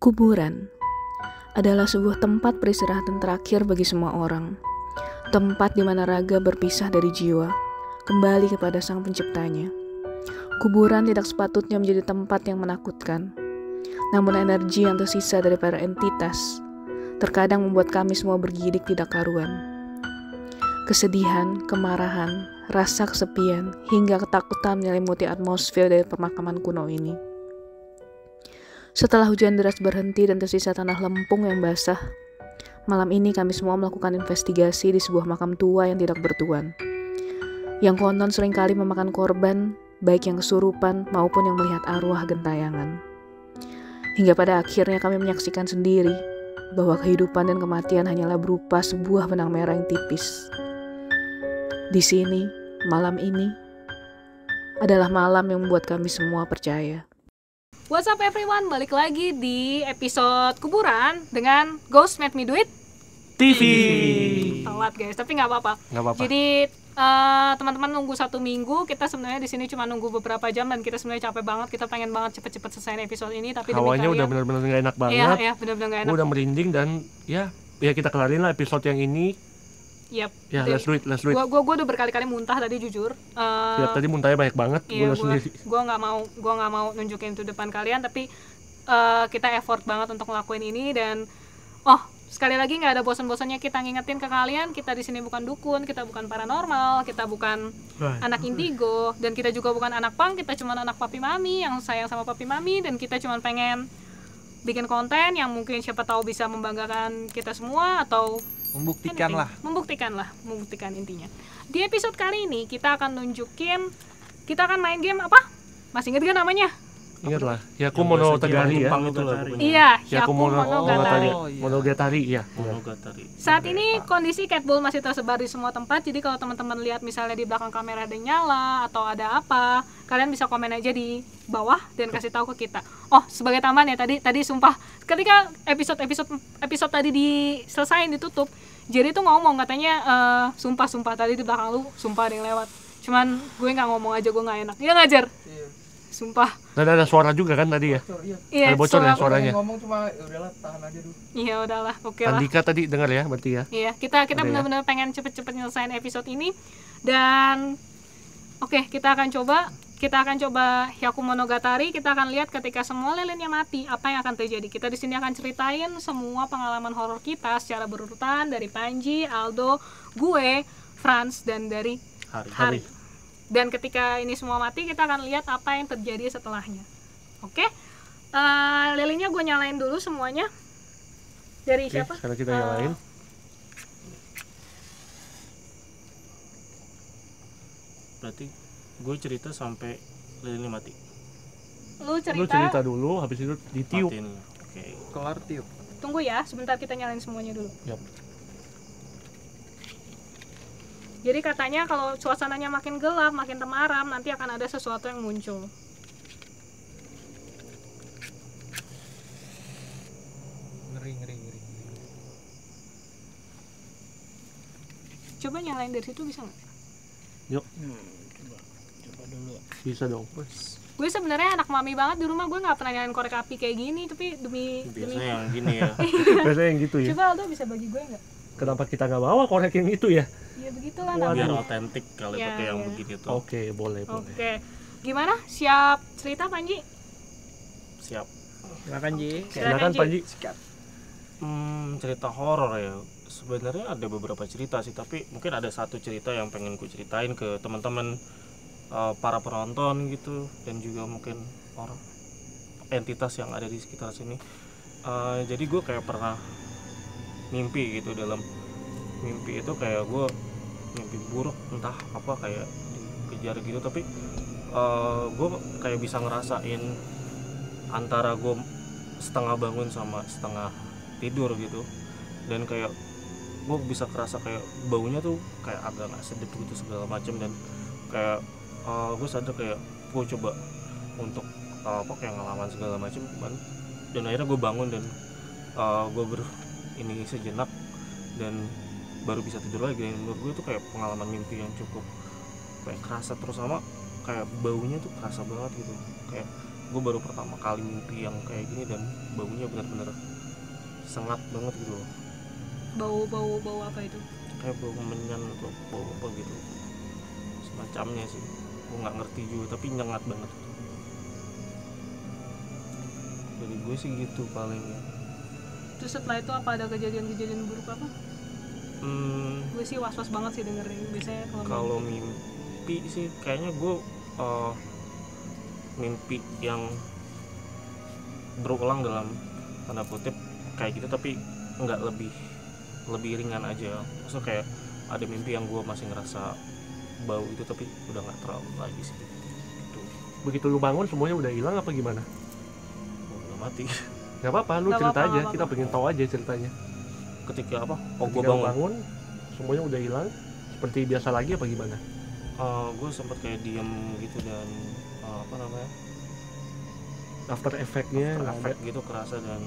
Kuburan adalah sebuah tempat peristirahatan terakhir bagi semua orang. Tempat di mana raga berpisah dari jiwa, kembali kepada sang penciptanya. Kuburan tidak sepatutnya menjadi tempat yang menakutkan. Namun energi yang tersisa dari para entitas terkadang membuat kami semua bergidik tidak karuan. Kesedihan, kemarahan, rasa kesepian, hingga ketakutan menyelimuti atmosfer dari pemakaman kuno ini. Setelah hujan deras berhenti dan tersisa tanah lempung yang basah, malam ini kami semua melakukan investigasi di sebuah makam tua yang tidak bertuan. Yang konon seringkali memakan korban, baik yang kesurupan maupun yang melihat arwah gentayangan. Hingga pada akhirnya kami menyaksikan sendiri bahwa kehidupan dan kematian hanyalah berupa sebuah benang merah yang tipis. Di sini, malam ini adalah malam yang membuat kami semua percaya. What's up everyone, balik lagi di episode kuburan dengan Ghost Made Me Do It TV. Telat guys, tapi nggak apa-apa. Jadi teman-teman nunggu 1 minggu, kita sebenarnya di sini cuma nunggu beberapa jam dan kita sebenarnya capek banget, kita pengen banget cepet-cepet selesai episode ini, tapi hawanya udah benar-benar nggak enak banget. Iya, benar-benar nggak enak. Gue udah merinding dan ya kita kelarin lah episode yang ini. Yap. Ya, let's do it. Gue udah berkali-kali muntah tadi jujur. Tadi muntahnya banyak banget. Iya, gue nggak mau nunjukin itu depan kalian, tapi kita effort banget untuk ngelakuin ini. Dan sekali lagi nggak ada bosan-bosannya kita ngingetin ke kalian, kita di sini bukan dukun, kita bukan paranormal, kita bukan anak indigo, dan kita juga bukan anak pang, kita cuma anak papi mami yang sayang sama papi mami, dan kita cuma pengen bikin konten yang mungkin siapa tahu bisa membanggakan kita semua atau membuktikan intinya. Di episode kali ini kita akan main game apa? Masih ingat gak namanya? Ingat lah, Hyakumonogatari ya. Iya, Hyakumonogatari. Monogatari ya. Saat ini kondisi catball masih tersebar di semua tempat, jadi kalau teman-teman lihat misalnya di belakang kamera ada yang nyala atau ada apa, kalian bisa komen aja di bawah dan kasih tahu ke kita. Sebagai tambahan ya, tadi sumpah ketika episode tadi diselesain ditutup, jadi tuh ngomong katanya sumpah tadi di belakang lu sumpah ada yang lewat. Cuman gue nggak ngomong aja, gue nggak enak. Iya ngajar. Sumpah. Dan ada suara juga kan tadi ya? Iya, ada bocor ya suaranya. Ngomong cuma udahlah tahan aja dulu. Iya udahlah, oke lah. Andika tadi dengar ya berarti ya? Iya, kita benar-benar pengen cepet-cepet nyelesain episode ini. Dan kita akan coba Hyakumonogatari. Kita akan lihat ketika semua lilinnya mati, apa yang akan terjadi. Kita di sini akan ceritain semua pengalaman horor kita secara berurutan dari Panji, Aldo, gue, Franz, dan dari Hari. Dan ketika ini semua mati, kita akan lihat apa yang terjadi setelahnya. Oke? Lilinnya gue nyalain dulu semuanya. Dari siapa? Sekarang kita nyalain. Berarti gue cerita sampai lilinnya mati. Lu cerita dulu, habis itu ditiup. Oke. Kelar tiup. Tunggu ya, sebentar kita nyalain semuanya dulu. Yap. Jadi katanya kalau suasananya makin gelap, makin temaram, nanti akan ada sesuatu yang muncul. Ngeri. Coba nyalain dari situ bisa nggak? Yuk. Coba dulu. Bisa dong. Gue sebenarnya anak mami banget, di rumah gue nggak pernah nyalain korek api kayak gini, tapi biasanya yang gini ya. Biasanya yang gitu ya. Coba Aldo bisa bagi gue nggak? Kenapa kita nggak bawa korek yang itu ya? Ya begitulah Biar namanya. otentik kali pakai yang begini tuh. Oke, boleh. Oke. Gimana? Siap cerita Panji? Siap. Silakan Ji. Silakan Panji. Cerita horor ya. Sebenarnya ada beberapa cerita sih, tapi mungkin ada satu cerita yang pengen gue ceritain ke teman-teman. para penonton gitu, dan juga mungkin orang entitas yang ada di sekitar sini. Jadi gue kayak pernah mimpi gitu. Dalam mimpi itu kayak gue mimpi buruk entah apa, kayak dikejar gitu, tapi gue kayak bisa ngerasain antara gue setengah bangun sama setengah tidur gitu, dan kayak gue bisa kerasa kayak baunya tuh kayak agak nggak sedap gitu segala macam, dan kayak gue sadar kayak gue coba untuk kayak ngelawan segala macam, dan akhirnya gue bangun dan gue ini sejenak dan baru bisa tidur lagi. Dan menurut gue itu kayak pengalaman mimpi yang cukup kayak kerasa, terus sama kayak baunya tuh kerasa banget gitu. Kayak gue baru pertama kali mimpi yang kayak gini dan baunya benar-benar sengat banget gitu loh. Bau apa itu? Kayak bau menyan atau bau apa gitu semacamnya sih, gue nggak ngerti juga, tapi nyengat banget. Dari gue sih gitu paling ya. Terus setelah itu apa ada kejadian-kejadian buruk apa? Gue sih was-was banget sih dengerin. Biasanya kalau mimpi sih kayaknya gue mimpi yang berulang dalam tanda kutip kayak gitu, tapi nggak lebih ringan aja. Maksudnya kayak ada mimpi yang gue masih ngerasa bau itu, tapi udah nggak terlalu lagi sih gitu. Begitu lu bangun semuanya udah hilang apa gimana? Udah mati. Nggak apa-apa, lu Nggak cerita apa-apa, aja, nggak kita apa-apa. pengen tahu aja ceritanya. Ketika apa? Gue Ketika lu bangun. bangun semuanya udah hilang seperti biasa lagi apa gimana? Gue sempet kayak diem gitu, dan apa namanya, After effect-nya nggak ada. efek gitu kerasa, dan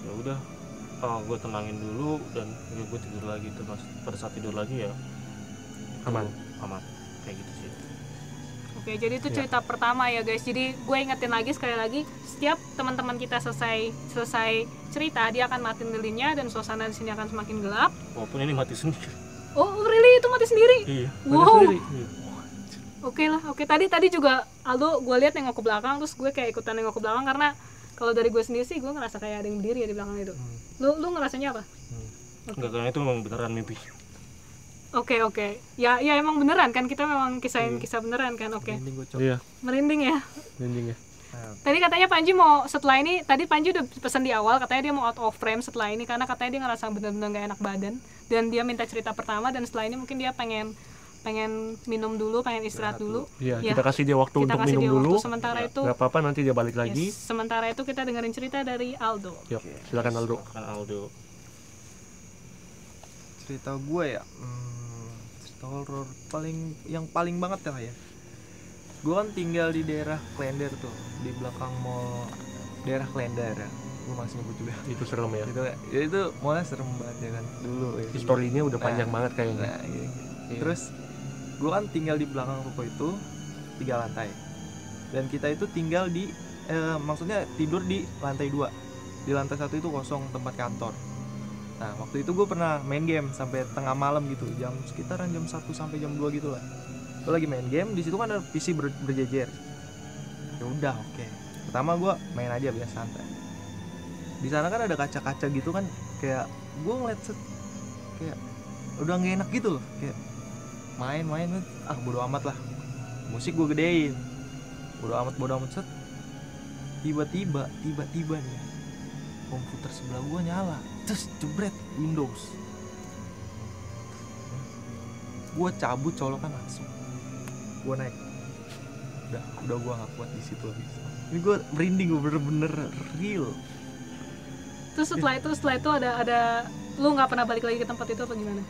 ya udah gue tenangin dulu dan ya gue tidur lagi. Terus pada saat tidur lagi ya Aman. aman kayak gitu sih. Oke, jadi itu Ya. cerita pertama ya guys. Jadi gue ingetin lagi sekali lagi, setiap teman-teman kita selesai cerita, dia akan matiin lilinnya dan suasana di sini akan semakin gelap. Walaupun ini mati sendiri. Oh, really? Itu mati sendiri? Iya. Ada Wow. sendiri. Iya. Oke lah. Oke, tadi juga Aldo gue lihat nengok ke belakang, terus gue kayak ikutan nengok ke belakang karena kalau dari gue sendiri sih gue ngerasa kayak ada yang berdiri ya di belakang itu. Lu ngerasanya apa? Enggak, karena itu memang beneran mimpi. Oke. Ya emang beneran kan, kita memang kisahin kisah beneran kan. Oke. Mending gue Iya, Merinding ya. ending ya. Tadi katanya Panji mau setelah ini, tadi Panji udah pesan di awal katanya dia mau out of frame setelah ini karena katanya dia ngerasa bener-bener gak enak badan dan dia minta cerita pertama, dan setelah ini mungkin dia pengen minum dulu, pengen istirahat dulu. Iya, Ya. kita kasih dia waktu Kita untuk kasih minum dia dulu. waktu. Sementara itu, Nggak apa-apa, nanti dia balik lagi. yes, sementara itu kita dengerin cerita dari Aldo. Yuk, silakan Aldo. Kan Aldo. cerita gue ya, cerita horor yang paling banget ya. Gue kan tinggal di daerah Klender tuh, di belakang mall daerah Klender ya. Gue masih nyebut juga. Itu serem ya. Itu mallnya serem banget ya kan dulu. Ya. Historinya udah Nah, panjang banget kayaknya. Nah, gitu. Iya. Terus gue kan tinggal di belakang ruko itu 3 lantai, dan kita itu tinggal di maksudnya tidur di lantai 2. Di lantai 1 itu kosong tempat kantor. Nah waktu itu gue pernah main game sampai tengah malam gitu, sekitaran jam 1 sampai jam 2 gitu lah. Gue lagi main game, di situ kan ada PC berjejer. Ya udah oke. Pertama gue main aja biasa santai. Di sana kan ada kaca-kaca gitu kan, kayak gue ngeliat kayak udah nggak enak gitu loh, kayak main bodo amat lah, musik gue gedein, bodo amat set. Tiba-tiba nih komputer sebelah gue nyala, terus jebret Windows, gue cabut colokan langsung, gue naik, udah gue nggak kuat di situ lagi. Ini gue merinding, gue bener-bener real. Terus setelah itu ada lu nggak pernah balik lagi ke tempat itu apa gimana?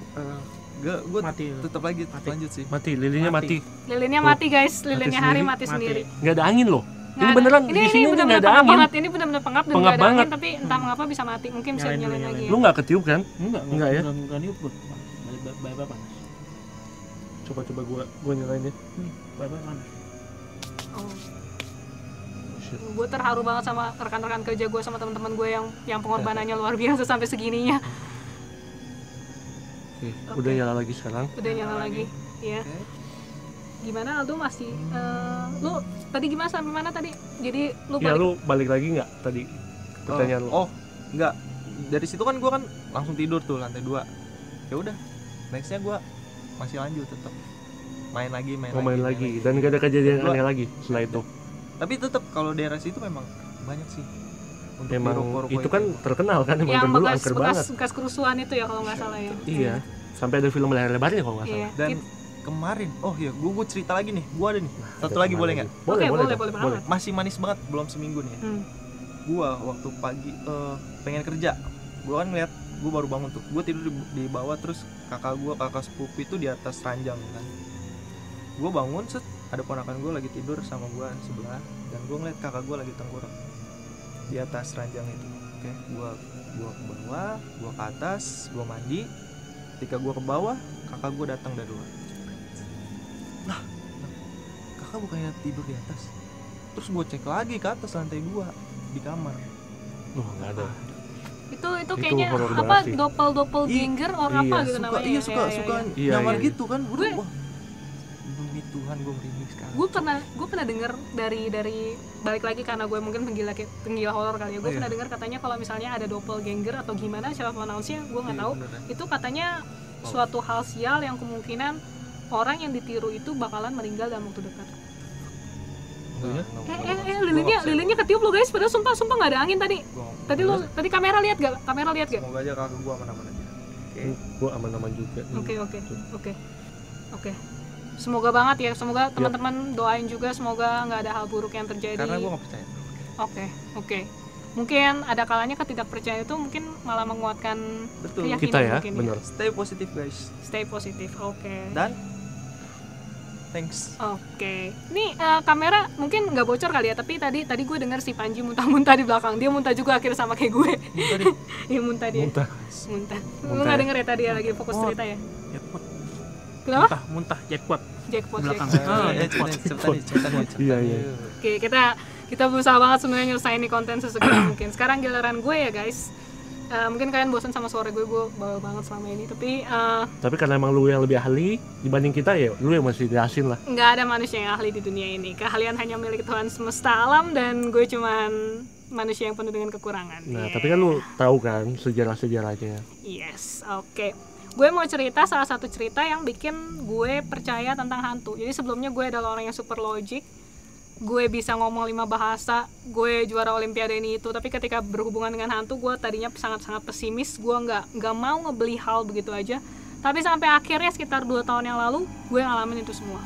Gue Mati. tetap lanjut sih. Mati, lilinnya mati. Lilinnya Tuh, mati guys, lilinnya Hari sendiri, mati sendiri. Nggak ada angin loh. Nggak Ini ada. beneran ini di sini nih bener-bener nggak ada pengap angin. banget. Ini bener-bener pengap dan Pengap nggak ada angin, banget. tapi entah mengapa bisa mati. Mungkin bisa Nyalain dulu, nyalain lagi. nyalain. Ya. Lu nggak ketiup kan? Enggak ya? Bukan nyuput. Baik panas. Coba gua nyalain ya. Baik panas. Oh. Shit. Gue terharu banget sama rekan-rekan kerja gue sama teman-teman gue yang pengorbanannya luar biasa sampai segininya. Oke, Oke. udah nyala lagi sekarang. Udah nyala lagi, ya. Oke. Gimana Aldo masih? Lu tadi gimana sampai mana tadi? Jadi lu Ya balik? lu balik lagi nggak tadi pertanyaan lu? Oh enggak, dari situ kan gue kan langsung tidur tuh lantai 2. Ya udah, nextnya gue masih lanjut tetap main lagi main lagi dan gak ada kejadian Gua- aneh lagi setelah itu. Tapi tetap kalau daerah situ memang banyak sih untuk Emang ruko-ruko itu kan terkenal kan, emang Yang dulu bekas angker banget. bekas kerusuhan itu ya kalau nggak salah ya. Iya, sampai ada film lebarnya kalau nggak Iya. salah. dan kemarin gue cerita lagi nih, gue ada nih satu lagi, boleh nggak? Boleh dong, banget. Masih manis banget, belum seminggu nih ya. Gue waktu pagi pengen kerja, gue kan ngeliat, gue baru bangun tuh, gue tidur di bawah, terus kakak sepupu itu di atas ranjang kan. Gue bangun, set, ada ponakan gue lagi tidur sama gue sebelah, dan gue ngeliat kakak gue lagi tengkurap di atas ranjang itu. Oke, gue ke bawah, gue ke atas, gue mandi. Ketika gue ke bawah, kakak gue datang dari luar. Lah, kakak bukannya tidur di atas? Terus gue cek lagi ke atas lantai 2 di kamar. Nggak ada. Itu kayaknya horor apa banget sih. doppelganger orang Iya, apa gitu Suka, namanya. iya ya. suka Iya, nyamar iya. gitu kan. Gue- Wah, demi Tuhan gue merinding sekarang. Gue pernah dengar dari balik lagi karena gue mungkin penggila horor kali ya. Gue Iya. pernah dengar katanya kalau misalnya ada doppelganger atau gimana siapa announce-nya gue nggak tahu. Itu katanya suatu hal sial yang kemungkinan orang yang ditiru itu bakalan meninggal dalam waktu dekat. Lilinnya ketiup lo guys, padahal sumpah nggak ada angin tadi. Tadi kamera lihat gak? Semoga aja kakak gue aman-aman aja. Gue aman-aman juga. Oke. Semoga banget ya, semoga teman-teman doain juga semoga nggak ada hal buruk yang terjadi. Karena gue gak percaya. Oke. Mungkin ada kalanya ketidakpercayaan itu mungkin malah menguatkan Betul. keyakinan Kita ya, mungkin bener. Stay positif guys. Stay positif. Oke. Dan thanks. Oke. Nih kamera mungkin nggak bocor kali ya, tapi tadi gue dengar si Panji muntah-muntah di belakang. Dia muntah juga akhirnya sama kayak gue. Iya muntah dia. Muntah. Lu nggak denger ya tadi ya lagi fokus cerita ya? Jackpot. Kenapa? Muntah jackpot. Jackpot. Belakang. Cepetan nih. Iya. Oke, kita berusaha banget sebenarnya nyelesain nih konten sesegera mungkin. Sekarang giliran gue ya guys. Mungkin kalian bosan sama suara gue bawel banget selama ini, tapi Tapi karena emang lu yang lebih ahli dibanding kita ya, lu yang masih jelasin lah. nggak ada manusia yang ahli di dunia ini. Keahlian hanya milik Tuhan semesta alam dan gue cuman manusia yang penuh dengan kekurangan. Nah, Yeah. tapi kan lu tahu kan sejarah-sejarahnya. Yes, oke. Gue mau cerita salah satu cerita yang bikin gue percaya tentang hantu. Jadi sebelumnya gue adalah orang yang super logik. Gue bisa ngomong 5 bahasa, gue juara olimpiade ini itu, tapi ketika berhubungan dengan hantu gue tadinya sangat-sangat pesimis. Gue nggak mau ngebeli hal begitu aja. Tapi sampai akhirnya sekitar 2 tahun yang lalu gue ngalamin itu semua.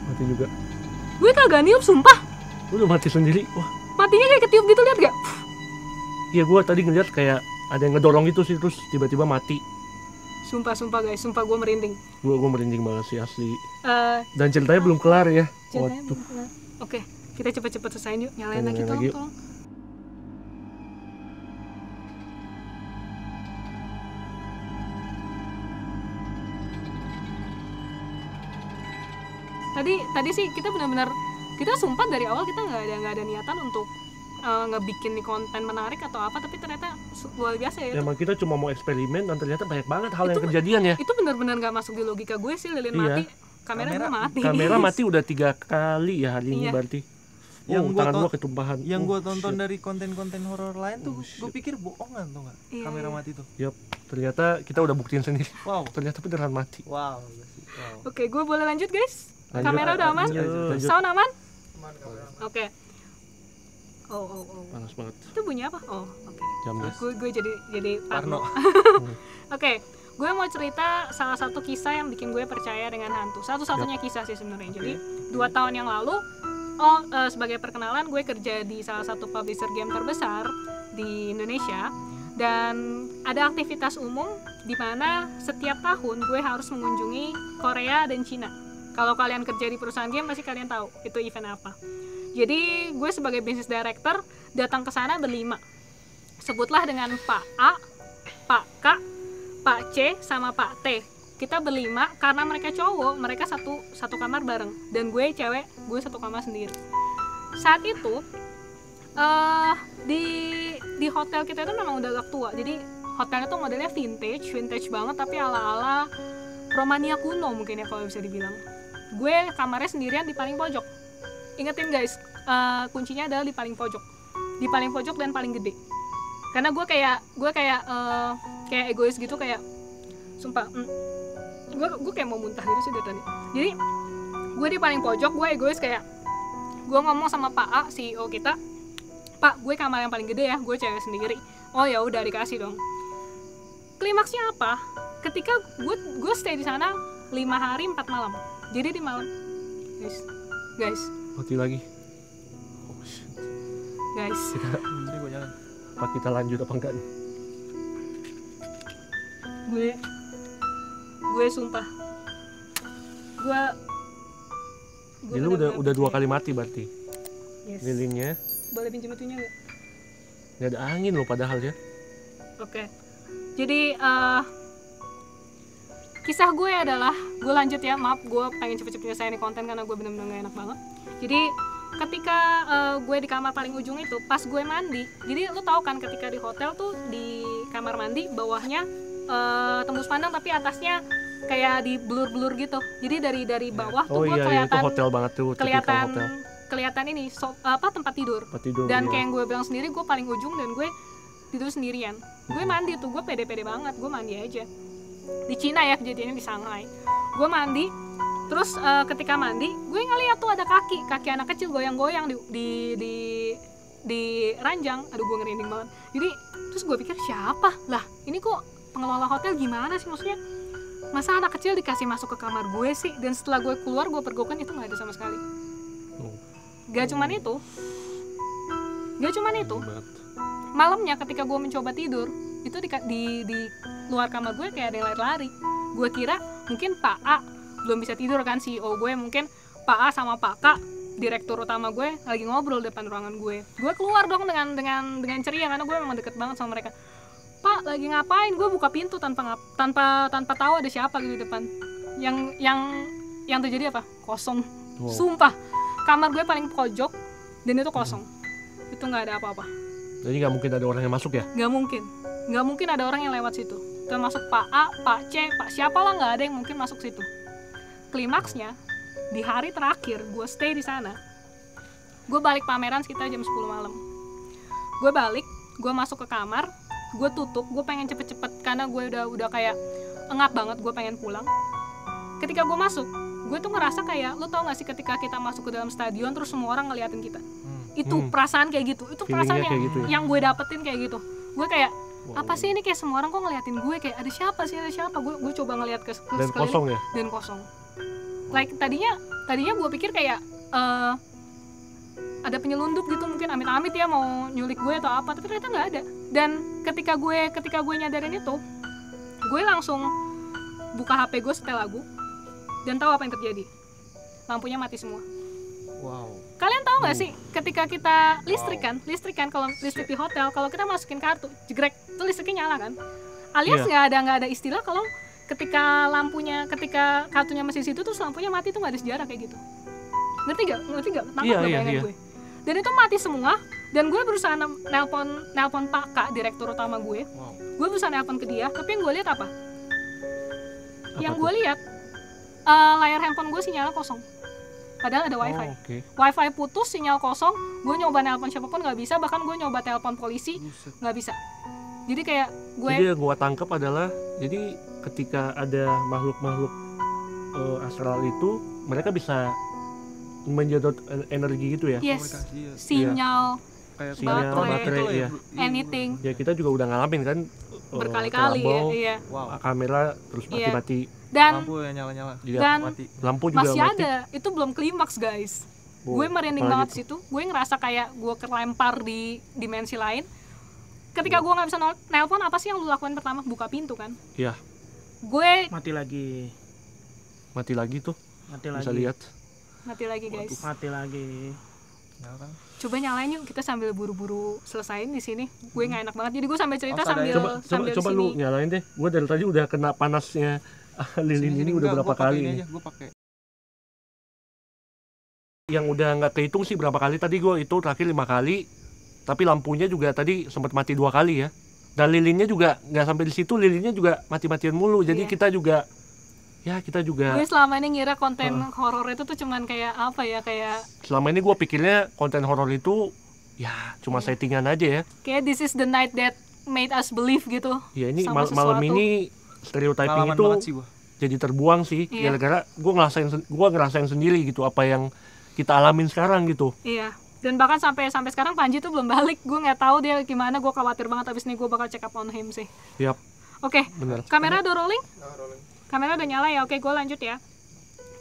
Mati juga. Gue kagak niup sumpah. Lu udah mati sendiri. Wah, Matinya kayak ketiup gitu, lihat gak? iya gua tadi ngeliat kayak ada yang ngedorong gitu sih, terus tiba-tiba mati. Sumpah guys, sumpah gue merinding. Gua merinding banget sih asli. Eh, Dan ceritanya belum kelar ya. ceritanya Waduh. belum kelar. Oke, kita cepet-cepet selesain yuk. Nyalain lagi, Nyalain lagi. tolong. Tadi sih kita benar-benar, kita sumpah dari awal kita nggak ada niatan untuk ngebikin nih konten menarik atau apa, tapi ternyata luar biasa ya. Emang kita cuma mau eksperimen dan ternyata banyak banget hal yang Itu- kejadian ya. Itu benar-benar nggak masuk di logika gue sih. Lilin Iya. mati, kamera gue mati. Kamera mati udah 3 kali ya hari ini Iya. berarti. Yang gua Tangan ton- gua ketumpahan. Yang gue tonton shit. dari konten-konten horor lain tuh, Oh, gue shit. pikir bohongan tuh nggak? Iya, Kamera iya. mati tuh. Yup, ternyata kita udah buktiin sendiri. Wow, Ternyata beneran mati. wow. Oke, gue boleh lanjut guys? Lanjut. Kamera udah aman? Lanjut. Sound aman? Oke. Oh. Panas banget Itu bunyi apa? Oh, oke. jamnya. Gue jadi parno. Parno. Oke, gue mau cerita salah satu kisah yang bikin gue percaya dengan hantu. Satu-satunya kisah sih sebenarnya. Jadi 2 tahun yang lalu, sebagai perkenalan, gue kerja di salah satu publisher game terbesar di Indonesia. Dan ada aktivitas umum di mana setiap tahun gue harus mengunjungi Korea dan Cina. Kalau kalian kerja di perusahaan game pasti kalian tahu itu event apa. Jadi gue sebagai business director datang ke sana berlima. Sebutlah dengan Pak A, Pak K, Pak C, sama Pak T. Kita berlima karena mereka cowok, mereka satu kamar bareng. Dan gue cewek, gue satu kamar sendiri. Saat itu di hotel kita itu memang udah agak tua. Jadi hotelnya tuh modelnya vintage banget, tapi ala-ala Romania kuno mungkin ya kalau bisa dibilang. Gue kamarnya sendirian di paling pojok. Ingetin guys, kuncinya adalah di paling pojok dan paling gede. Karena gue kayak egois gitu, kayak sumpah gue kayak mau muntah gitu sih dari tadi. Jadi gue di paling pojok, gue egois kayak gue ngomong sama Pak A, CEO kita, Pak, gue kamar yang paling gede ya, gue cewek sendiri. Oh ya udah, dikasih dong. Klimaksnya apa? Ketika gue stay di sana 5 hari 4 malam. Jadi di malam, guys, Mati lagi. Oh, shit. guys. Sini gue jalan. Apa kita lanjut apa enggak nih? Gue sumpah. Gue Jadi lu udah 2 kali mati berarti. Yes. Lilinnya Boleh pinjam itunya nggak? nggak ada angin loh padahal ya. Oke. Jadi kisah gue adalah, gue lanjut ya, maaf gue pengen cepet-cepet nyelesain ini konten karena gue bener-bener gak enak banget. Jadi ketika gue di kamar paling ujung itu, pas gue mandi, jadi lu tahu kan ketika di hotel tuh di kamar mandi bawahnya tembus pandang tapi atasnya kayak di blur-blur gitu. Jadi dari bawah tuh Oh gue iya, itu kelihatan hotel banget tuh, tipikal hotel. kelihatan ini tempat tidur. Tempat tidur. Dan iya. kayak yang gue bilang sendiri, gue paling ujung dan gue tidur sendirian. Gue mandi tuh, gue pede-pede banget, gue mandi aja. Di Cina ya kejadiannya, di Shanghai. Gue mandi, terus ketika mandi, gue ngeliat tuh ada kaki anak kecil goyang-goyang di ranjang. Aduh, gue ngerinding banget. Jadi terus gue pikir siapa? Lah ini kok pengelola hotel gimana sih, maksudnya masa anak kecil dikasih masuk ke kamar gue sih? Dan setelah gue keluar, gue pergokan, itu nggak ada sama sekali. Gak cuman itu, malamnya ketika gue mencoba tidur, itu di luar kamar gue kayak ada yang lari-lari. Gue kira mungkin Pak A belum bisa tidur kan, CEO gue, mungkin Pak A sama Pak K, direktur utama gue, lagi ngobrol depan ruangan gue. Gue keluar dong dengan ceria karena gue memang deket banget sama mereka. Pak, lagi ngapain? Gue buka pintu tanpa tahu ada siapa gitu di depan. Yang terjadi apa? Kosong. Wow. Sumpah, kamar gue paling pojok dan itu kosong. Itu nggak ada apa-apa. Jadi nggak mungkin ada orang yang masuk ya? Nggak mungkin ada orang yang lewat situ. Termasuk Pak A, Pak C, Pak siapa lah, nggak ada yang mungkin masuk situ. Klimaksnya, di hari terakhir gue stay di sana, gue balik pameran sekitar jam 10 malam. Gue balik, gue masuk ke kamar, gue tutup, gue pengen cepet-cepet karena gue udah kayak engap banget, gue pengen pulang. Ketika gue masuk, gue tuh ngerasa kayak, lo tau gak sih ketika kita masuk ke dalam stadion terus semua orang ngeliatin kita. Itu perasaan kayak gitu, itu perasaan gitu ya? yang gue dapetin kayak gitu. Gue kayak, apa sih ini, kayak semua orang kok ngeliatin gue, kayak ada siapa. Gue coba ngeliat ke Dan kosong ya? Dan kosong. Like tadinya gue pikir kayak ada penyelundup gitu, mungkin amit-amit ya mau nyulik gue atau apa, tapi ternyata nggak ada. Dan ketika gue nyadarin itu, gue langsung buka HP gue, setel lagu, dan tahu apa yang terjadi. Lampunya mati semua. Wow. Kalian tahu nggak sih ketika kita listrik kan kalau listrik di hotel, kalau kita masukin kartu jegrek itu listriknya nyala kan, alias nggak ada istilah kalau ketika kartunya masih situ terus lampunya mati, itu nggak ada sejarah kayak gitu. Ngerti gak? Tangkap bayangan gue. Dan itu mati semua, dan gue berusaha nelpon Pak K, direktur utama gue. Gue berusaha nelpon ke dia, tapi yang gue lihat apa? Yang gue lihat layar handphone gue sinyalnya kosong. Padahal ada wifi. Okay. Wifi putus, sinyal kosong. Gue nyoba nelpon siapapun nggak bisa, bahkan gue nyoba telepon polisi nggak bisa. Jadi kayak Jadi yang gue tangkap adalah, jadi ketika ada makhluk-makhluk astral itu, mereka bisa menjadot energi gitu ya? Yes, Komunikasi, ya. sinyal, Kayak Sinyal, baterai, iya. anything. Ya kita juga udah ngalamin kan, Berkali-kali ya, kelambau, iya. wow. kamera terus mati-mati. Dan Lampu yang nyala-nyala. Dan mati. Lampu juga masih mati. ada, itu belum klimaks guys. Wow, Gue merinding apalagi banget tuh. di situ. Gue ngerasa kayak gue kelempar di dimensi lain. Ketika gue nggak bisa nelpon, apa sih yang lu lakukan pertama? Buka pintu kan? Iya. Gue Mati lagi. Tuh. Mati Bisa lagi. lihat. mati lagi guys. Mati lagi. Nyala. Coba nyalain yuk, kita sambil buru-buru selesain di sini. Gue nggak enak banget. Jadi gue sambil cerita Oh, sadar. sambil Coba di lu sini. nyalain deh. Gue dari tadi udah kena panasnya lilin ini udah berapa kali ini. Gue pakai. Yang udah nggak kehitung sih berapa kali tadi, gue itu terakhir 5 kali. Tapi lampunya juga tadi sempat mati 2 kali ya. Dan lilinnya juga nggak sampai di situ, lilinnya juga mati-matian mulu. Jadi Iya. kita juga Gue selama ini ngira konten horor itu tuh cuman kayak apa ya, kayak selama ini gue pikirnya konten horor itu ya cuma settingan aja ya. kayak this is the night that made us believe gitu. Ya ini Sama malam sesuatu. ini stereotyping Pengalaman itu banget sih gua. jadi terbuang sih. Iya. Gara-gara gue ngerasain sendiri gitu apa yang kita alamin sekarang gitu. Iya. Dan bahkan sampai sekarang Panji tuh belum balik. Gue nggak tahu dia gimana. Gue khawatir banget. Abis ini gue bakal check up on him sih. Yap. Oke. Bener. Kamera udah rolling? Kamera udah nyala ya. Oke, gue lanjut ya.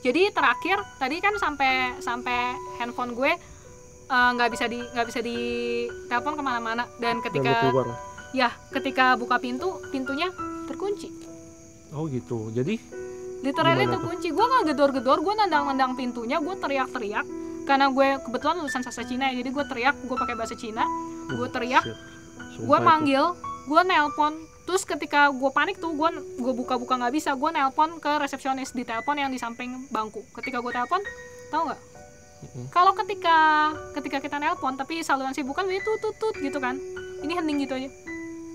Jadi terakhir tadi kan sampai handphone gue nggak bisa di telepon kemana-mana. Dan ketika buka pintunya terkunci. Oh gitu. Jadi Literally gimana terkunci. Gue nggak gedor-gedor, gue nendang pintunya, gue teriak-teriak. Karena gue kebetulan lulusan sastra Cina ya, jadi gue teriak, gue pakai bahasa Cina, gue teriak, gue manggil, gue nelpon. Terus ketika gue panik tuh, gue buka-buka nggak bisa, gue nelpon ke resepsionis di telepon yang di samping bangku. Ketika gue telepon, tau nggak? Kalau ketika kita nelpon, tapi saluran sibukan itu tutut gitu kan, ini hening gitu aja,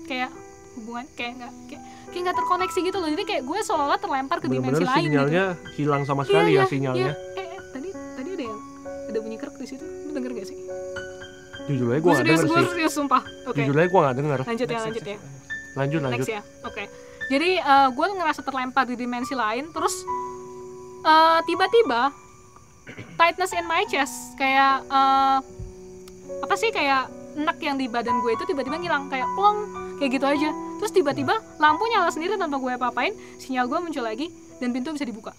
kayak hubungan kayak nggak terkoneksi gitu loh. Jadi kayak gue seolah-olah terlempar ke dimensi lain. Sinyalnya gitu. hilang sama sekali ya sinyalnya. Tadi ada bunyi krek di situ. Lu denger gak sih? Jujur aja gue nggak denger Gue sih. serius sumpah. Oke. Jujur aja gue nggak denger. Lanjut ya. Lanjut. Next ya. Oke. Jadi gue ngerasa terlempar di dimensi lain. Terus tiba-tiba tightness in my chest, kayak apa sih, kayak enak yang di badan gue itu tiba-tiba ngilang, kayak plong, kayak gitu aja. Terus tiba-tiba lampu nyala sendiri tanpa gue apa-apain, sinyal gue muncul lagi dan pintu bisa dibuka.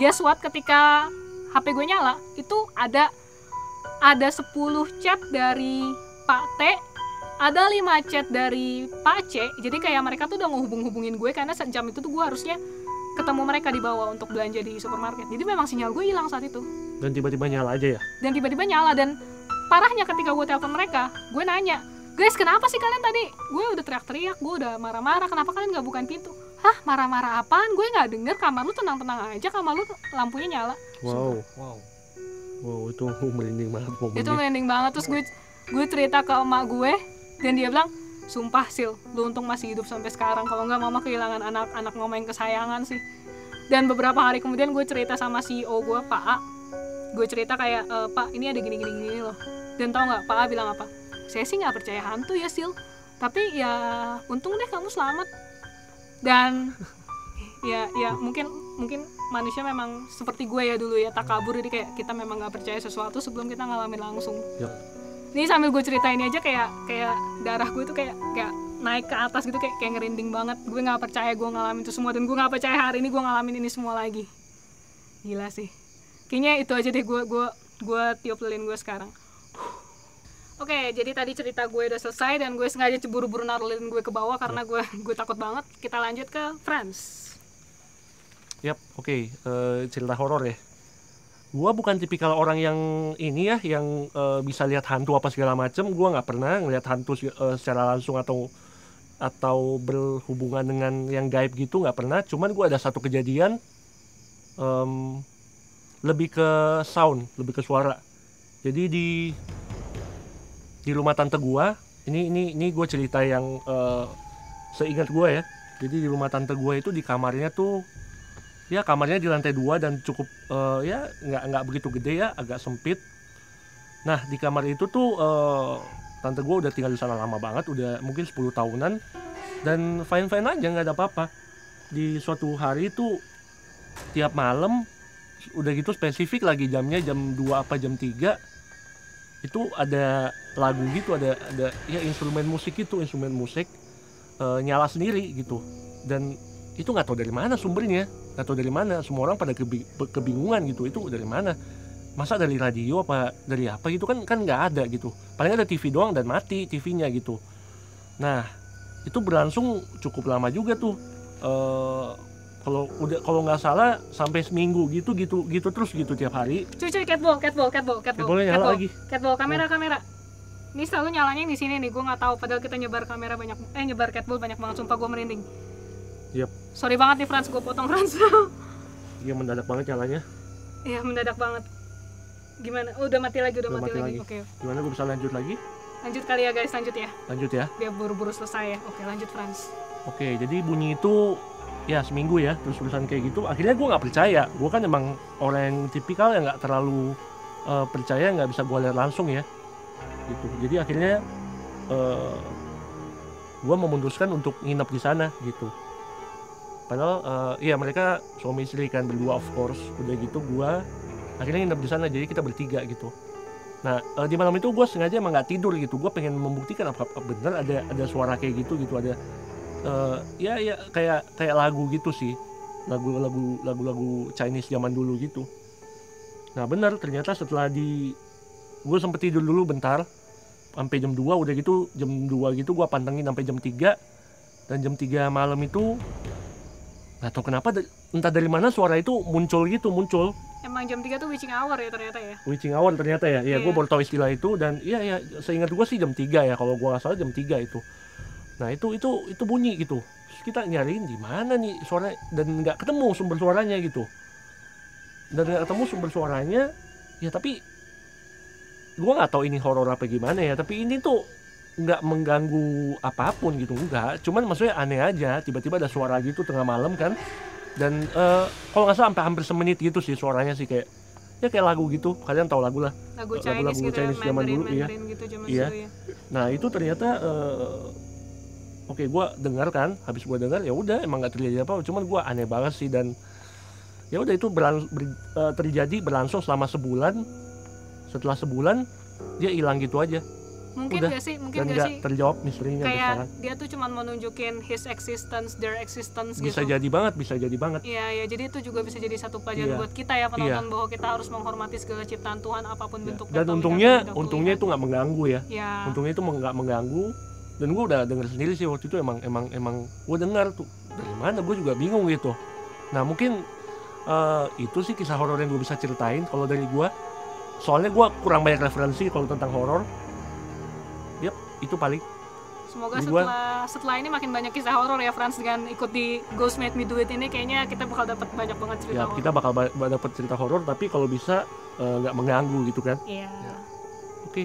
Guess what, ketika HP gue nyala, itu ada 10 chat dari Pak T, ada 5 chat dari Pak C. Jadi kayak mereka tuh udah ngehubungin gue, karena sejam itu tuh gue harusnya ketemu mereka di bawah untuk belanja di supermarket. Jadi memang sinyal gue hilang saat itu. Dan tiba-tiba nyala aja ya? Dan tiba-tiba nyala, dan parahnya ketika gue telepon mereka, gue nanya, guys kenapa sih kalian tadi? Gue udah teriak-teriak, gue udah marah-marah, kenapa kalian gak bukain pintu? Hah, marah-marah apaan? Gue gak denger, kamar lu tenang-tenang aja, kamar lu lampunya nyala. Wow, itu merinding banget momennya. Itu merinding banget. Terus gue cerita ke emak gue, dan dia bilang, sumpah Sil, lu untung masih hidup sampai sekarang, kalau nggak mama kehilangan anak mama yang kesayangan sih. Dan beberapa hari kemudian gue cerita sama CEO gue, Pak A. Gue cerita kayak, Pak ini ada gini loh. Dan tau nggak Pak A bilang apa? Saya sih nggak percaya hantu ya Sil, tapi ya untung deh kamu selamat. Dan ya mungkin manusia memang seperti gue ya dulu ya, takabur. Jadi kayak kita memang nggak percaya sesuatu sebelum kita ngalamin langsung. Yep. Ini sambil gue cerita ini aja kayak darah gue tuh kayak naik ke atas gitu, kayak ngerinding banget. Gue nggak percaya gue ngalamin itu semua, dan gue nggak percaya hari ini gue ngalamin ini semua lagi. Gila sih. Kayaknya itu aja deh, gue tiup lilin gue sekarang. Oke, jadi tadi cerita gue udah selesai, dan gue sengaja buru-buru naruh lilin gue ke bawah karena gue takut banget. Kita lanjut ke Franz. Yap, oke. Cerita horor ya. Gua bukan tipikal orang yang ini ya, yang bisa lihat hantu apa segala macem. Gua nggak pernah ngelihat hantu secara langsung atau berhubungan dengan yang gaib gitu, nggak pernah. Cuman gua ada satu kejadian lebih ke sound, lebih ke suara. Jadi di rumah tante gua, ini gua cerita yang seingat gua ya. Jadi di rumah tante gua itu di kamarnya tuh, ya kamarnya di lantai 2 dan cukup ya nggak begitu gede ya, agak sempit. Nah di kamar itu tuh tante gue udah tinggal di sana lama banget, udah mungkin 10 tahunan, dan fine aja, nggak ada apa-apa. Di suatu hari tuh tiap malam, udah gitu spesifik lagi jamnya jam 2 apa jam 3, itu ada lagu gitu, ada ya instrumen musik nyala sendiri gitu. Dan itu nggak tahu dari mana sumbernya, nggak tahu dari mana. Semua orang pada kebingungan gitu, itu dari mana, masa dari radio apa dari apa gitu, kan nggak ada gitu. Paling ada TV doang dan mati TV-nya gitu. Nah itu berlangsung cukup lama juga tuh, kalau nggak salah sampai seminggu gitu terus gitu tiap hari. Cuy, catball Nyala lagi. Catball, kamera. Ini selalu nyalanya di sini nih, gue nggak tahu. Padahal kita nyebar kamera nyebar catball banyak banget, sumpah gue merinding. Yep. Sorry banget nih Franz, gue potong Franz. Iya mendadak banget nyalanya. Iya mendadak banget. Gimana? Udah mati lagi. Oke. Gimana gue bisa lanjut lagi? Lanjut kali ya guys, lanjut ya. Lanjut ya. Biar buru-buru selesai ya. Oke, lanjut Franz. Oke, jadi bunyi itu ya seminggu ya, terus-terusan kayak gitu. Akhirnya gue nggak percaya. Gue kan emang orang yang tipikal yang nggak terlalu percaya, nggak bisa gue lihat langsung ya. Gitu. Jadi akhirnya gue memutuskan untuk nginep di sana gitu. Padahal ya mereka suami istri kan berdua of course. Udah gitu gue akhirnya nginep di sana, jadi kita bertiga gitu. Nah di malam itu gue sengaja emang nggak tidur gitu. Gue pengen membuktikan apa bener ada suara kayak gitu ada ya kayak lagu gitu sih, lagu Chinese zaman dulu gitu. Nah benar, ternyata setelah gue sempet tidur dulu bentar sampai jam 2, udah gitu jam 2 gitu gue pantengin sampai jam 3. Dan jam 3 malam itu nggak tahu kenapa entah dari mana suara itu muncul. Emang jam 3 tuh witching hour ya ternyata ya. Witching hour ternyata ya. Iya, gue baru tahu istilah itu. Dan iya seingat gue sih jam 3 ya, kalau gue nggak salah jam 3 itu. Nah itu bunyi gitu. Terus kita nyariin di mana nih suara, dan nggak ketemu sumber suaranya gitu. Ya tapi gue nggak tahu ini horor apa gimana ya. Tapi ini tuh nggak mengganggu apapun gitu, enggak. Cuman maksudnya aneh aja, tiba-tiba ada suara gitu tengah malam kan. Dan kalau nggak salah sampai hampir semenit gitu sih suaranya sih, kayak lagu gitu. Kalian tahu lagu lah, lagu Chinese gitu, Chinese zaman dulu ya. Gitu, Iya. Nah itu ternyata oke, gue dengar kan, habis gue dengar ya udah emang nggak terjadi apa, cuman gue aneh banget sih. Dan ya udah itu terjadi berlangsung selama sebulan. Setelah sebulan dia hilang gitu aja. Mungkin udah, gak sih dan nggak terjawab misterinya sampai kayak sekarang. dia tuh cuma mau nunjukin their existence bisa gitu. Bisa jadi banget. Iya, jadi itu juga bisa jadi satu pelajaran buat kita ya penonton, bahwa kita harus menghormati segala ciptaan Tuhan apapun bentuknya. Dan untungnya itu nggak mengganggu ya. Untungnya itu nggak mengganggu. Dan gue udah denger sendiri sih waktu itu, emang gue dengar tuh dari mana, gue juga bingung gitu. Nah mungkin itu sih kisah horor yang gue bisa ceritain kalau dari gue. Soalnya gue kurang banyak referensi kalau tentang horor. Itu paling. Semoga setelah ini makin banyak kisah horor ya Franz, dengan ikut di Ghost Made Me Do It ini, kayaknya kita bakal dapat banyak banget cerita horor. Kita bakal dapat cerita horor, tapi kalau bisa nggak mengganggu gitu kan. Iya. Oke,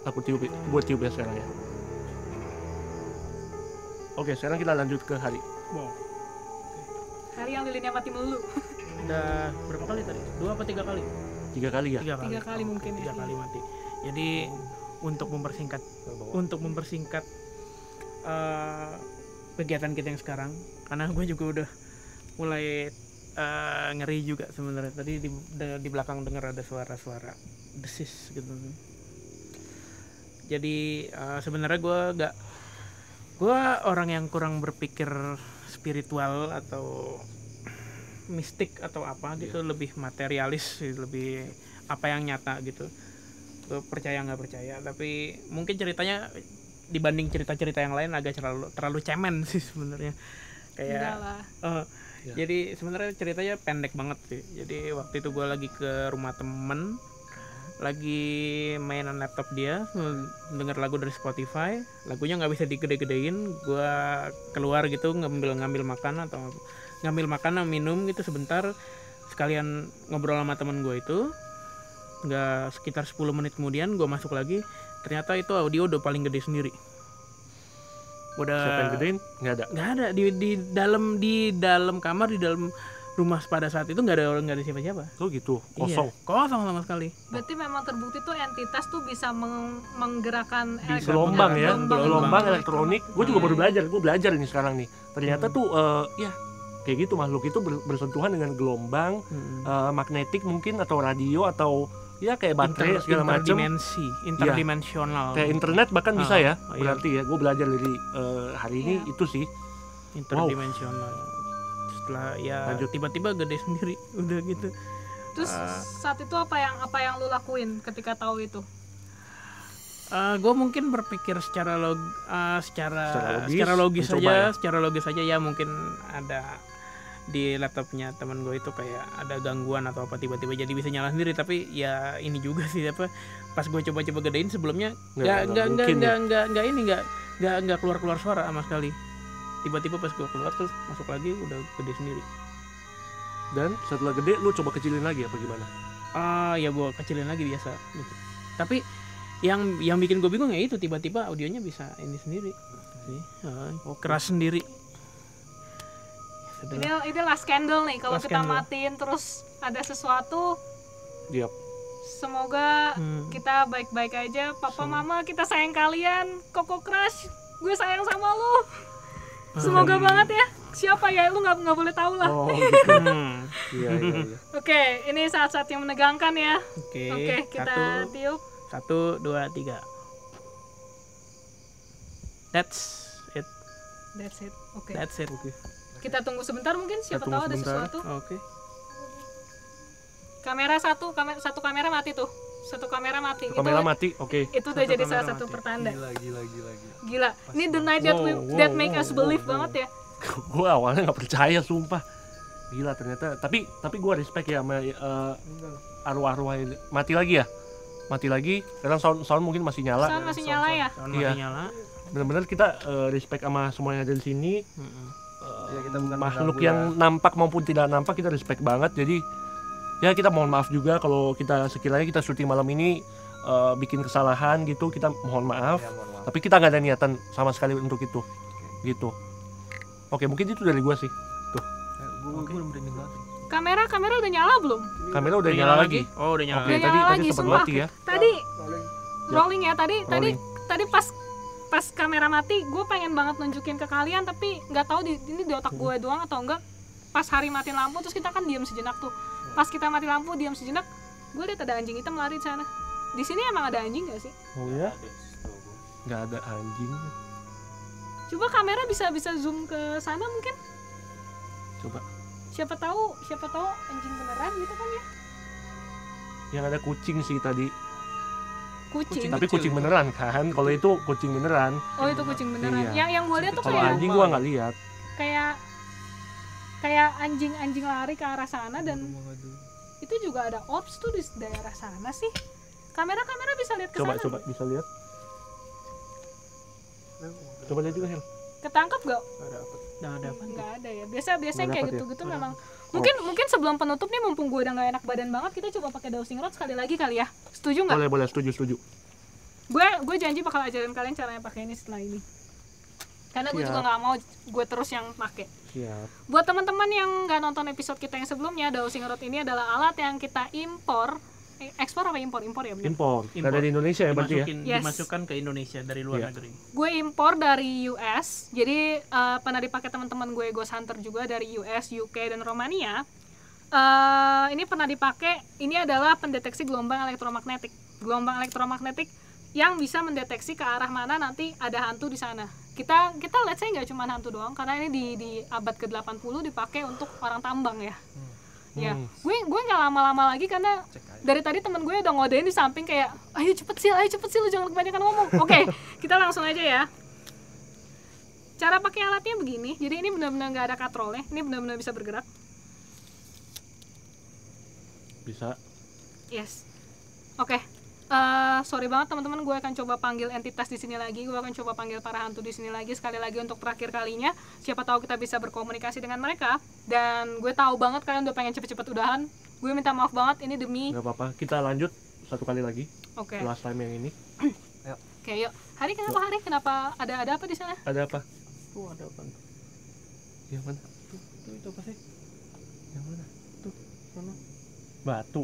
aku gue tiup ya sekarang ya. Oke, sekarang kita lanjut ke Hari. Wow. Hari yang lilinnya mati melulu. Udah berapa kali tadi? 2 apa 3 kali? 3 kali ya? 3 kali mungkin ya. 3 kali mati. Jadi untuk mempersingkat kegiatan kita yang sekarang, karena gue juga udah mulai ngeri juga sebenarnya. Tadi di belakang dengar ada suara-suara desis gitu. Jadi sebenarnya gue orang yang kurang berpikir spiritual atau mistik atau apa gitu, lebih materialis, lebih apa yang nyata gitu. Gue percaya nggak percaya, tapi mungkin ceritanya dibanding cerita-cerita yang lain agak terlalu cemen sih sebenarnya. Kayak jadi sebenarnya ceritanya pendek banget sih. Jadi waktu itu gue lagi ke rumah temen, lagi mainan laptop dia, denger lagu dari Spotify, lagunya nggak bisa digede-gedein. Gue keluar gitu ngambil makan minum gitu sebentar, sekalian ngobrol sama temen gue itu. Nggak, sekitar 10 menit kemudian gue masuk lagi, ternyata itu audio udah paling gede sendiri. Siapa yang gedein? Nggak ada di dalam kamar, di dalam rumah pada saat itu nggak ada siapa-siapa. Oh gitu, kosong. Iya, kosong sama sekali. Berarti memang terbukti tuh entitas tuh bisa menggerakkan gelombang elektronik. Gue juga baru belajar ini sekarang nih. Ternyata tuh kayak gitu, makhluk itu bersentuhan dengan gelombang magnetik mungkin, atau radio, atau ya kayak baterai segala macam, interdimensional, kayak internet bahkan bisa ya. Berarti ya gue belajar dari hari ini itu sih interdimensional. Setelah tiba-tiba gede sendiri udah gitu. Terus saat itu apa yang lu lakuin ketika tahu itu? Gue mungkin berpikir secara logis saja ya, mungkin ada di laptopnya teman gue itu kayak ada gangguan atau apa, tiba-tiba jadi bisa nyala sendiri. Tapi ya ini juga sih, apa, pas gue coba gedein sebelumnya nggak keluar suara sama sekali. Tiba-tiba pas gue keluar terus masuk lagi udah gede sendiri. Dan setelah gede lu coba kecilin lagi apa gimana? Ya gue kecilin lagi biasa gitu. Tapi yang bikin gue bingung ya itu, tiba-tiba audionya bisa ini sendiri sih, keras sendiri. Ini last candle nih, kalau kita matiin terus ada sesuatu. Yep. Semoga kita baik-baik aja. Papa Mama, kita sayang kalian. Koko Crush, gue sayang sama lu. Semoga banget ya. Siapa ya? Lu nggak boleh tahu lah. Oh gitu. Iya. Oke, ini saat-saat yang menegangkan ya. Oke, kita tiup. 1, 2, 3. That's it. Oke. That's it. Kita tunggu sebentar mungkin siapa Kita tahu tunggu ada sebentar. sesuatu. Oke. Kamera satu kamera mati tuh. Satu kamera mati. Kamera mati. Oke. Itu udah Satu jadi kamera salah satu mati. pertanda. Gila. Gila. Ini the night that that make us believe banget ya. Gue awalnya nggak percaya sumpah. Gila ternyata. Tapi gue respect ya sama arwah-arwah ini. Mati lagi ya. Sekarang sound mungkin masih nyala. Sound masih nyala ya. Sound Iya. masih nyala. Benar-benar kita respect sama semua yang ada di sini. Ya, kita bukan Makhluk mengganggu yang nampak maupun tidak nampak kita respect banget. Jadi ya kita mohon maaf juga kalau kita sekiranya kita syuting malam ini bikin kesalahan gitu, kita mohon maaf. Ya, mohon maaf. Tapi kita nggak ada niatan sama sekali untuk itu. Gitu. Oke, mungkin itu dari gua sih. Tuh, Gue belum merinding banget. Kamera udah nyala belum? kamera udah nyala lagi. Oh, udah nyala. Oke, Udah tadi nyala tadi lagi, sempat sumpah. mati ya. Tadi rolling ya tadi Rolling. pas kamera mati gue pengen banget nunjukin ke kalian tapi nggak tahu ini di otak gue doang atau enggak. Pas hari matiin lampu terus kita kan diam sejenak tuh. Pas kita mati lampu diam sejenak, gue lihat ada anjing hitam lari di sana. Di sini emang ada anjing nggak sih? Oh ya? Nggak ada anjing. Coba kamera bisa zoom ke sana mungkin. Coba. Siapa tahu anjing beneran gitu kan ya? Yang ada kucing sih tadi. Kucing. Tapi kucing beneran kan? Kalau itu kucing beneran. Oh itu kucing beneran. Iya. Yang gue lihat tuh Kalau kayak anjing gua nggak lihat. kayak anjing lari ke arah sana dan itu juga ada orbs tuh di daerah sana sih. Kamera bisa lihat ke Coba sana. bisa lihat. Coba lihat juga Hel. Ketangkep gak? Nggak ada apa. Nggak ada ya. Biasa yang Nggak kayak dapet ya? gitu-gitu memang. Mungkin sebelum penutup nih mumpung gue udah nggak enak badan banget, kita coba pakai dowsing rod sekali lagi kali ya. Setuju nggak? Boleh, setuju. Gue janji bakal ajarin kalian caranya pakai ini setelah ini. Karena gue Siap. juga nggak mau gue terus yang pakai. Siap. Buat teman-teman yang nggak nonton episode kita yang sebelumnya, dowsing rod ini adalah alat yang kita ekspor apa impor ya bener? Impor. Nggak ada di Indonesia ya berarti ya? Yes. Dimasukkan ke Indonesia dari luar Iya. negeri. Gue impor dari US, jadi pernah dipakai teman-teman gue Ghost Hunter juga dari US, UK dan Romania. Ini pernah dipakai. Ini adalah pendeteksi gelombang elektromagnetik yang bisa mendeteksi ke arah mana nanti ada hantu di sana. Kita let's say nggak cuma hantu doang, karena ini di abad ke-80 dipakai untuk orang tambang ya. Ya, gue nggak lama-lama lagi karena dari tadi temen gue udah ngodein di samping kayak ayo cepet sih lu jangan kebanyakan ngomong. Oke, kita langsung aja ya. Cara pakai alatnya begini, jadi ini benar-benar nggak ada katrolnya, ini benar-benar bisa bergerak. Bisa. Yes. Oke. Sorry banget teman-teman, gue akan coba panggil entitas di sini lagi, gue akan coba panggil para hantu di sini lagi sekali lagi untuk terakhir kalinya. Siapa tahu kita bisa berkomunikasi dengan mereka. Dan gue tahu banget kalian udah pengen cepet-cepet udahan. Gue minta maaf banget, ini demi. Nggak apa-apa. Kita lanjut satu kali lagi. Oke. Last time yang ini. Oke, yuk. Hari kenapa ada apa di sana? Ada apa? Tuh ada apa? Yang mana? Tuh itu apa sih? Yang mana? Tuh, sana. Batu.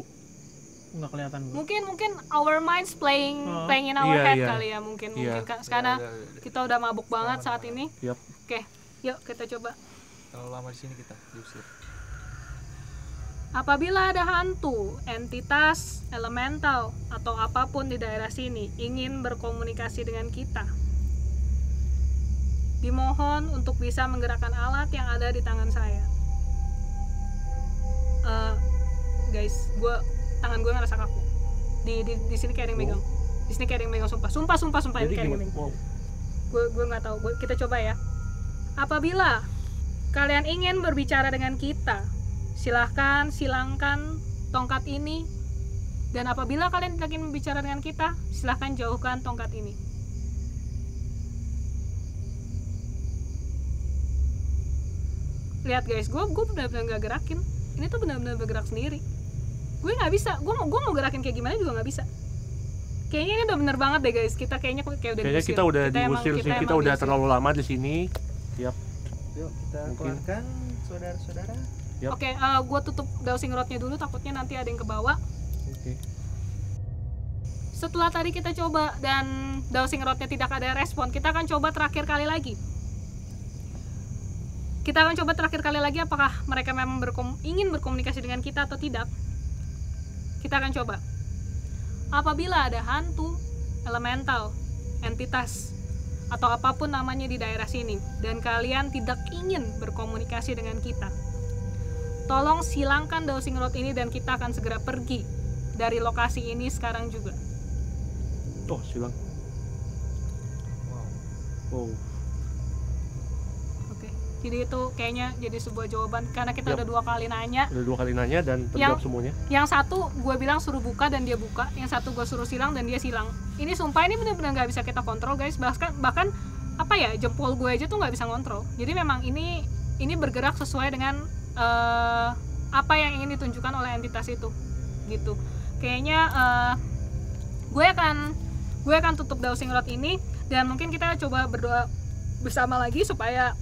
Nggak kelihatan gua. Mungkin our minds playing in our Iya, head iya. kali ya mungkin Iya. karena kita udah mabuk banget saat ini. Yap. Oke, yuk kita coba. Terlalu lama di sini kita diusir. Apabila ada hantu, entitas, elemental, atau apapun di daerah sini ingin berkomunikasi dengan kita, dimohon untuk bisa menggerakkan alat yang ada di tangan saya. Guys, tangan gue ngerasa kaku. Di sini kayak ada yang megang. Di sini kayak ada yang megang, sumpah ini Jadi kayak ada yang gimana? megang. Wow. Gue nggak tahu. Kita coba ya. Apabila kalian ingin berbicara dengan kita, silahkan silangkan tongkat ini. Dan apabila kalian ingin berbicara dengan kita, silahkan jauhkan tongkat ini. Lihat guys, gue benar-benar nggak gerakin. Ini tuh benar-benar bergerak sendiri. Gue nggak bisa. Gue mau gerakin kayak gimana juga nggak bisa. Kayaknya ini udah bener banget deh guys. Kita kayaknya udah Kayaknya diusir. kita udah emang- diusir sih. Kita emang udah diusir. terlalu lama di sini. Yap. Yuk kita Mungkin. keluarkan saudara-saudara. Yap. Oke, gue tutup dowsing rodnya dulu, takutnya nanti ada yang kebawa. Oke. Setelah tadi kita coba dan dowsing rodnya tidak ada respon, kita akan coba terakhir kali lagi. Kita akan coba terakhir kali lagi apakah mereka memang ingin berkomunikasi dengan kita atau tidak. Kita akan coba. Apabila ada hantu, elemental, entitas, atau apapun namanya di daerah sini, dan kalian tidak ingin berkomunikasi dengan kita, tolong silangkan dowsing rod ini dan kita akan segera pergi dari lokasi ini sekarang juga. Oh, silang. Wow. Oke, jadi itu kayaknya jadi sebuah jawaban karena kita Yap. udah 2 kali nanya. Udah 2 kali nanya dan terjawab semuanya. Yang satu gue bilang suruh buka dan dia buka, yang satu gue suruh silang dan dia silang. Ini sumpah ini benar-benar nggak bisa kita kontrol guys, bahkan apa ya, jempol gue aja tuh nggak bisa ngontrol. Jadi memang ini bergerak sesuai dengan apa yang ingin ditunjukkan oleh entitas itu, gitu. Kayaknya gue akan tutup dowsing rod ini dan mungkin kita coba berdoa bersama lagi supaya,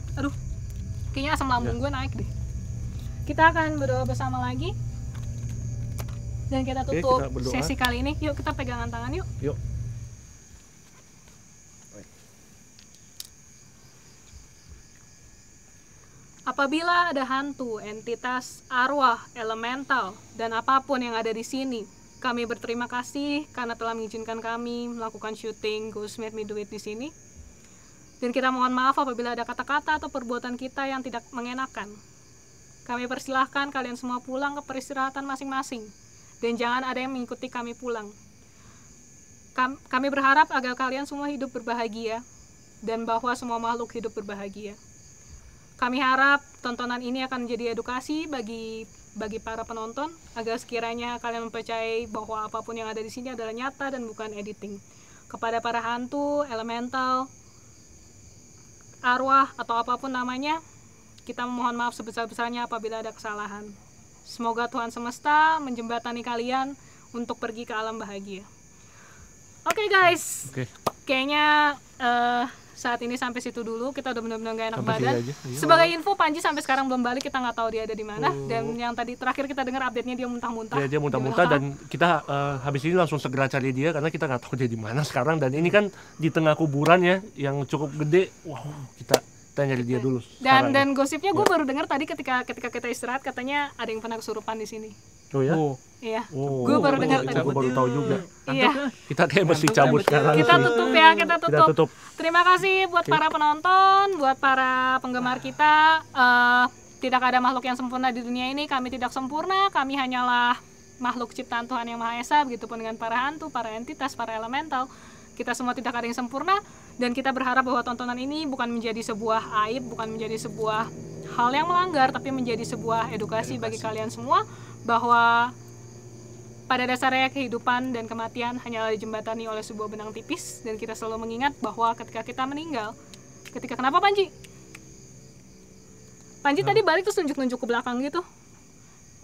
kayaknya asam lambung gue naik deh. Kita akan berdoa bersama lagi dan kita tutup sesi kali ini. Yuk kita pegangan tangan yuk. Yuk. Apabila ada hantu, entitas, arwah, elemental, dan apapun yang ada di sini, kami berterima kasih karena telah mengizinkan kami melakukan syuting Ghost Made Me Do It di sini. Dan kita mohon maaf apabila ada kata-kata atau perbuatan kita yang tidak mengenakan. Kami persilahkan kalian semua pulang ke peristirahatan masing-masing. Dan jangan ada yang mengikuti kami pulang. Kami berharap agar kalian semua hidup berbahagia dan bahwa semua makhluk hidup berbahagia. Kami harap tontonan ini akan menjadi edukasi bagi para penonton agar sekiranya kalian mempercayai bahwa apapun yang ada di sini adalah nyata dan bukan editing. Kepada para hantu, elemental, arwah atau apapun namanya, kita memohon maaf sebesar-besarnya apabila ada kesalahan. Semoga Tuhan semesta menjembatani kalian untuk pergi ke alam bahagia. Oke guys, kayaknya saat ini sampai situ dulu. Kita udah benar-benar gak enak badan. Sebagai info, Panji sampai sekarang belum balik, kita nggak tahu dia ada di mana. Dan yang tadi terakhir kita dengar update-nya dia muntah-muntah. Dia muntah-muntah dan kita habis ini langsung segera cari dia karena kita nggak tahu dia di mana sekarang. Dan ini kan di tengah kuburan ya, yang cukup gede. Wow, kita nyari dia dulu. Dan gosipnya gue baru dengar tadi ketika kita istirahat katanya ada yang pernah kesurupan di sini. Oh ya? Iya. Gue baru dengar tadi. Gue baru tahu juga. Iya. Kita kayak mesti cabut sekarang. Kita tutup ya, kita tutup. Terima kasih buat para penonton, buat para penggemar kita. Tidak ada makhluk yang sempurna di dunia ini. Kami tidak sempurna. Kami hanyalah makhluk ciptaan Tuhan Yang Maha Esa. Begitupun dengan para hantu, para entitas, para elemental. Kita semua tidak ada yang sempurna. Dan kita berharap bahwa tontonan ini bukan menjadi sebuah aib, bukan menjadi sebuah hal yang melanggar, tapi menjadi sebuah edukasi bagi kalian semua bahwa pada dasarnya kehidupan dan kematian hanyalah dijembatani oleh sebuah benang tipis, dan kita selalu mengingat bahwa ketika kita meninggal, kenapa Panji tadi balik terus nunjuk-nunjuk ke belakang gitu.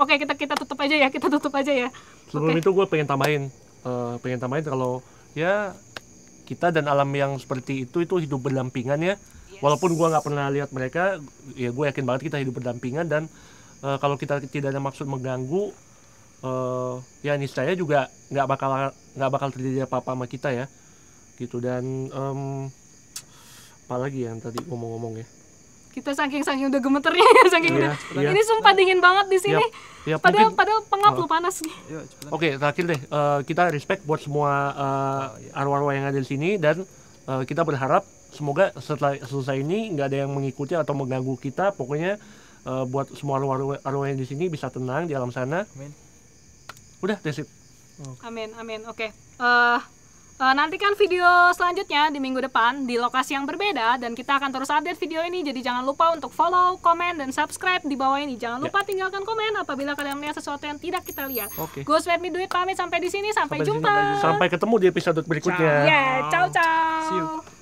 Oke, kita tutup aja ya. Sebelum itu gue pengen tambahin kalau ya kita dan alam yang seperti itu hidup berdampingan ya. Walaupun gue nggak pernah lihat mereka, ya gue yakin banget kita hidup berdampingan. Dan kalau kita tidak ada maksud mengganggu, ya niscaya juga nggak bakal terjadi apa-apa sama kita ya, gitu. Dan apalagi yang tadi ngomong-ngomong ya, kita saking udah gemeternya ya, iya. Ini sumpah dingin banget di sini. Yap, padahal pengap lu panas nih. Oke, terakhir deh, kita respect buat semua arwah-arwah yang ada di sini, dan kita berharap semoga setelah selesai ini nggak ada yang mengikuti atau mengganggu kita. Pokoknya buat semua arwah yang di sini bisa tenang di alam sana. Amin. Udah, that's it. Amin. Oke. Nantikan video selanjutnya di minggu depan di lokasi yang berbeda, dan kita akan terus update video ini. Jadi jangan lupa untuk follow, komen, dan subscribe di bawah ini. Jangan lupa tinggalkan komen apabila kalian melihat sesuatu yang tidak kita lihat. Ghost Made Me Do It pamit sampai di sini. Sampai jumpa. Sampai ketemu di episode berikutnya. Ciao.